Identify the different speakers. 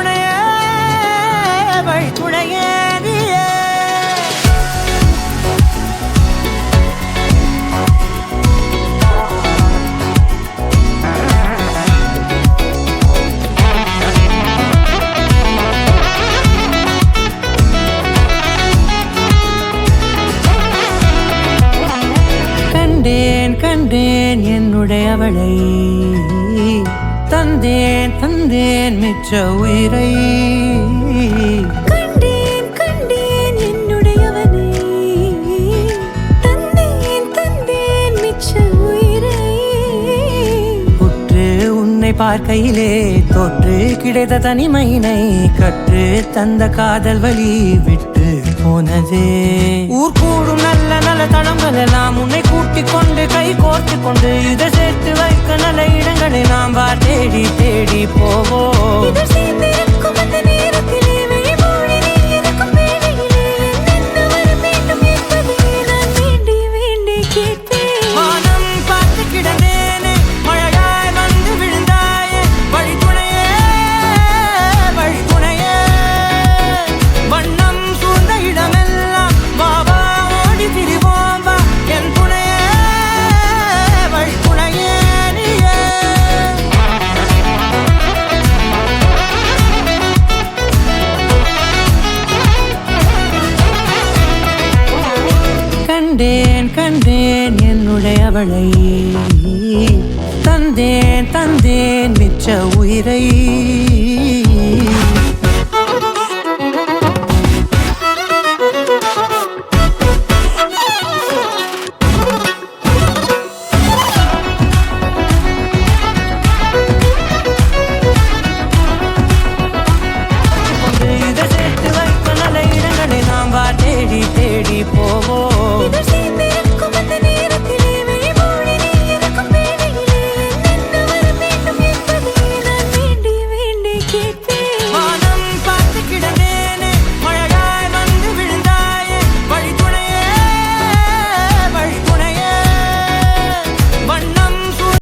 Speaker 1: துணையே வழி துணையே நீயே. கண்டேன் கண்டேன் என்னுடையவளை, தந்தேன் தந்தேன் மிச்ச உயிரை.
Speaker 2: கண்டேன் கண்டேன் என்னுடையவனை, தந்தேன் தந்தேன் மிச்ச உயிரை.
Speaker 1: உற்று உன்னை பார்க்கையிலே தோற்று கிடைத்த தனிமையினை கற்று தந்த காதல் வழி விட்டு போனதே. ஊர் கூடும் நல்ல நல்ல தடங்கள் எல்லாம் உன்னை கூட்டிக் கொண்டு கை கோர்த்து கொண்டு இதை சேர்த்து வைக்க நல்ல இடங்களை நாம் வா தேடி தேடி போவோம்.
Speaker 2: இதழ் சேர்ந்திருக்கும் அந்த நேரத்திலே வழிமொழி நீ இருக்கும் வேளையிலே என்னென்ன வர வேண்டும் என்பதை நான் வேண்டி வேண்டி கேட்பேன்.
Speaker 1: வானம் பார்த்து கிடந்தேனே, மழையாய் வந்து விழுந்தாயே, வழி துணையே வழி துணையே. வண்ணம் சூழ்ந்த இடமெல்லாம் வா வா ஓடி திரிவோம் வா, என் துணையே வழி துணையே நீயே. கண்டேன் கண்டேன் என்னுடையவளை, தந்தேன் தந்தேன் மிச்ச உயிரை.